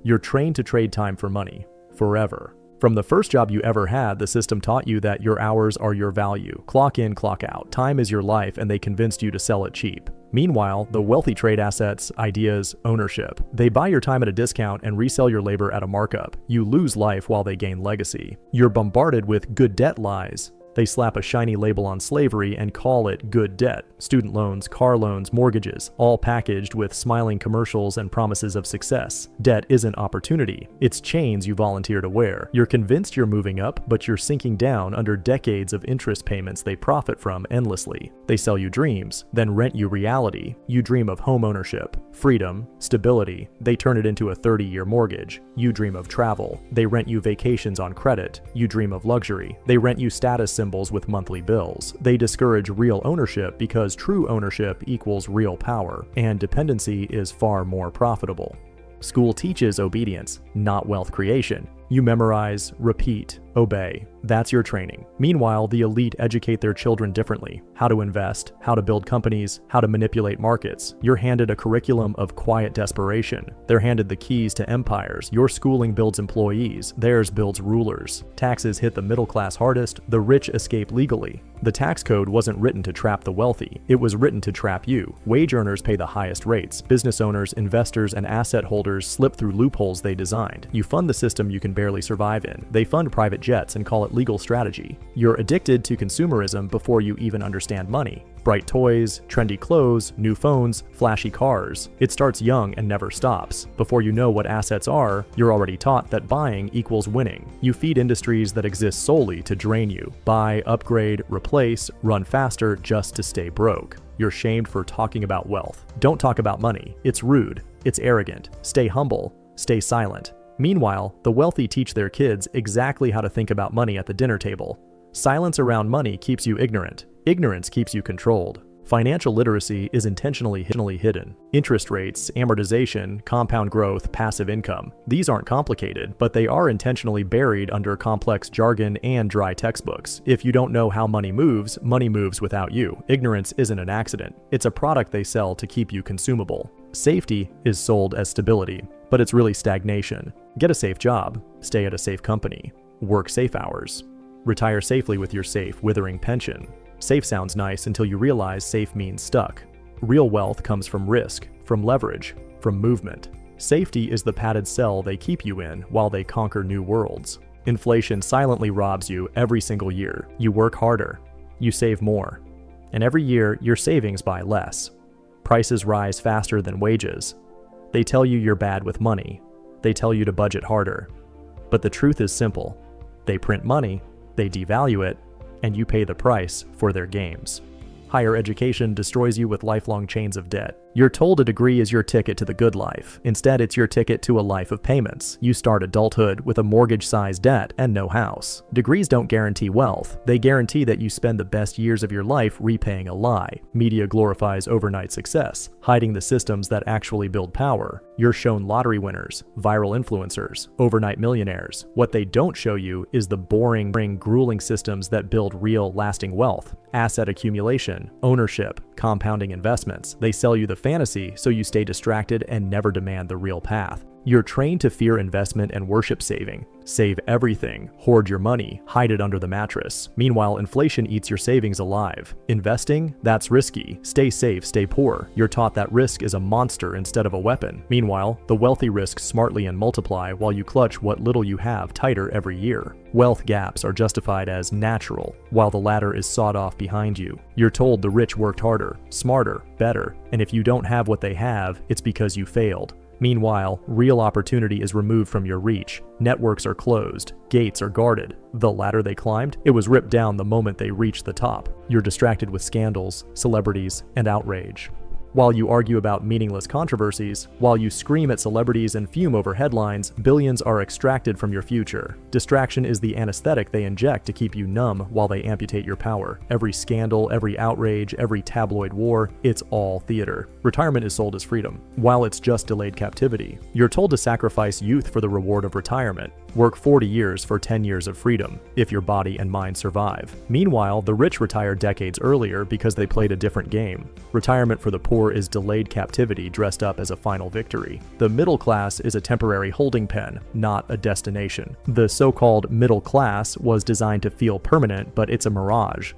You're trained to trade time for money, forever. From the first job you ever had, the system taught you that your hours are your value. Clock in, clock out. Time is your life, and they convinced you to sell it cheap. Meanwhile, the wealthy trade assets, ideas, ownership. They buy your time at a discount and resell your labor at a markup. You lose life while they gain legacy. You're bombarded with good debt lies. They slap a shiny label on slavery and call it good debt. Student loans, car loans, mortgages, all packaged with smiling commercials and promises of success. Debt isn't opportunity. It's chains you volunteer to wear. You're convinced you're moving up, but you're sinking down under decades of interest payments they profit from endlessly. They sell you dreams, then rent you reality. You dream of home ownership, freedom, stability. They turn it into a 30-year mortgage. You dream of travel. They rent you vacations on credit. You dream of luxury. They rent you status symbols with monthly bills. They discourage real ownership because true ownership equals real power, and dependency is far more profitable. School teaches obedience, not wealth creation. You memorize, repeat, obey. That's your training. Meanwhile, the elite educate their children differently. How to invest, how to build companies, how to manipulate markets. You're handed a curriculum of quiet desperation. They're handed the keys to empires. Your schooling builds employees. Theirs builds rulers. Taxes hit the middle class hardest. The rich escape legally. The tax code wasn't written to trap the wealthy. It was written to trap you. Wage earners pay the highest rates. Business owners, investors, and asset holders slip through loopholes they designed. You fund the system you can barely survive in. They fund private jets and call it legal strategy. You're addicted to consumerism before you even understand money. Bright toys, trendy clothes, new phones, flashy cars. It starts young and never stops. Before you know what assets are, you're already taught that buying equals winning. You feed industries that exist solely to drain you. Buy, upgrade, replace, run faster just to stay broke. You're shamed for talking about wealth. Don't talk about money. It's rude. It's arrogant. Stay humble. Stay silent. Meanwhile, the wealthy teach their kids exactly how to think about money at the dinner table. Silence around money keeps you ignorant. Ignorance keeps you controlled. Financial literacy is intentionally hidden. Interest rates, amortization, compound growth, passive income. These aren't complicated, but they are intentionally buried under complex jargon and dry textbooks. If you don't know how money moves without you. Ignorance isn't an accident. It's a product they sell to keep you consumable. Safety is sold as stability, but it's really stagnation. Get a safe job, stay at a safe company, work safe hours, retire safely with your safe, withering pension. Safe sounds nice until you realize safe means stuck. Real wealth comes from risk, from leverage, from movement. Safety is the padded cell they keep you in while they conquer new worlds. Inflation silently robs you every single year. You work harder, you save more, and every year your savings buy less. Prices rise faster than wages. They tell you you're bad with money. They tell you to budget harder. But the truth is simple. They print money, they devalue it, and you pay the price for their games. Higher education destroys you with lifelong chains of debt. You're told a degree is your ticket to the good life. Instead, it's your ticket to a life of payments. You start adulthood with a mortgage-sized debt and no house. Degrees don't guarantee wealth. They guarantee that you spend the best years of your life repaying a lie. Media glorifies overnight success, hiding the systems that actually build power. You're shown lottery winners, viral influencers, overnight millionaires. What they don't show you is the boring, grueling systems that build real, lasting wealth. Asset accumulation, ownership, compounding investments. They sell you the fantasy so you stay distracted and never demand the real path. You're trained to fear investment and worship saving. Save everything, hoard your money, hide it under the mattress. Meanwhile, inflation eats your savings alive. Investing? That's risky. Stay safe, stay poor. You're taught that risk is a monster instead of a weapon. Meanwhile, the wealthy risk smartly and multiply while you clutch what little you have tighter every year. Wealth gaps are justified as natural, while the ladder is sawed off behind you. You're told the rich worked harder, smarter, better, and if you don't have what they have, it's because you failed. Meanwhile, real opportunity is removed from your reach. Networks are closed. Gates are guarded. The ladder they climbed, it was ripped down the moment they reached the top. You're distracted with scandals, celebrities, and outrage. While you argue about meaningless controversies, while you scream at celebrities and fume over headlines, billions are extracted from your future. Distraction is the anesthetic they inject to keep you numb while they amputate your power. Every scandal, every outrage, every tabloid war, it's all theater. Retirement is sold as freedom, while it's just delayed captivity. You're told to sacrifice youth for the reward of retirement. Work 40 years for 10 years of freedom, if your body and mind survive. Meanwhile, the rich retire decades earlier because they played a different game. Retirement for the poor is delayed captivity dressed up as a final victory. The middle class is a temporary holding pen, not a destination. The so-called middle class was designed to feel permanent, but it's a mirage.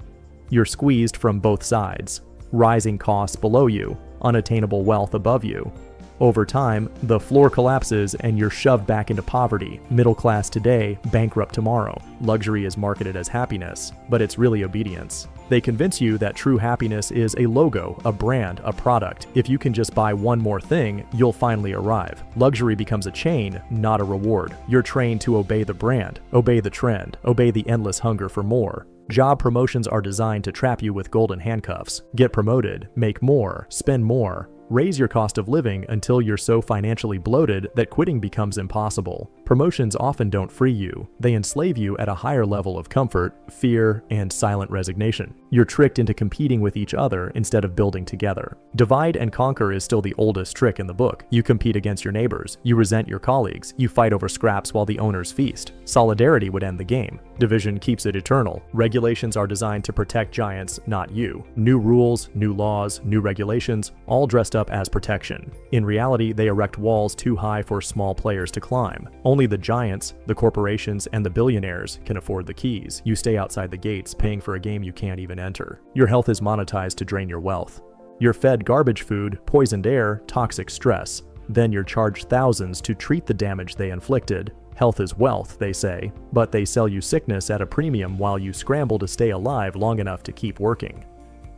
You're squeezed from both sides. Rising costs below you, unattainable wealth above you. Over time, the floor collapses and you're shoved back into poverty. Middle class today, bankrupt tomorrow. Luxury is marketed as happiness, but it's really obedience. They convince you that true happiness is a logo, a brand, a product. If you can just buy one more thing, you'll finally arrive. Luxury becomes a chain, not a reward. You're trained to obey the brand, obey the trend, obey the endless hunger for more. Job promotions are designed to trap you with golden handcuffs. Get promoted, make more, spend more. Raise your cost of living until you're so financially bloated that quitting becomes impossible. Promotions often don't free you. They enslave you at a higher level of comfort, fear, and silent resignation. You're tricked into competing with each other instead of building together. Divide and conquer is still the oldest trick in the book. You compete against your neighbors. You resent your colleagues. You fight over scraps while the owners feast. Solidarity would end the game. Division keeps it eternal. Regulations are designed to protect giants, not you. New rules, new laws, new regulations, all dressed up as protection. In reality, they erect walls too high for small players to climb. Only the giants, the corporations, and the billionaires can afford the keys. You stay outside the gates, paying for a game you can't even enter. Your health is monetized to drain your wealth. You're fed garbage food, poisoned air, toxic stress. Then you're charged thousands to treat the damage they inflicted. Health is wealth, they say, but they sell you sickness at a premium while you scramble to stay alive long enough to keep working.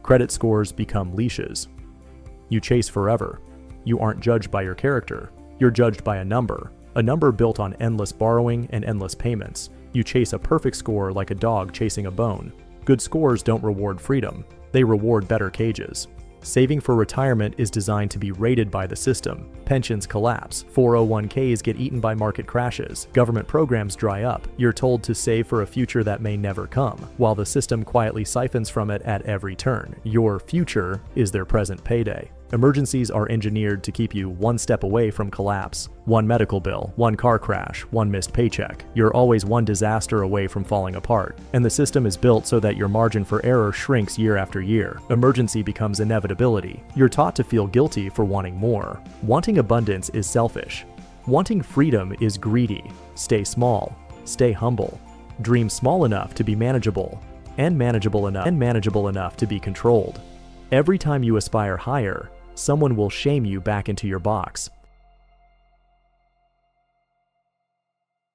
Credit scores become leashes. You chase forever. You aren't judged by your character. You're judged by a number built on endless borrowing and endless payments. You chase a perfect score like a dog chasing a bone. Good scores don't reward freedom. They reward better cages. Saving for retirement is designed to be rated by the system. Pensions collapse, 401ks get eaten by market crashes, government programs dry up. You're told to save for a future that may never come, while the system quietly siphons from it at every turn. Your future is their present payday. Emergencies are engineered to keep you one step away from collapse. One medical bill, one car crash, one missed paycheck. You're always one disaster away from falling apart. And the system is built so that your margin for error shrinks year after year. Emergency becomes inevitability. You're taught to feel guilty for wanting more. Wanting abundance is selfish. Wanting freedom is greedy. Stay small. Stay humble. Dream small enough to be manageable, and manageable enough to be controlled. Every time you aspire higher, someone will shame you back into your box.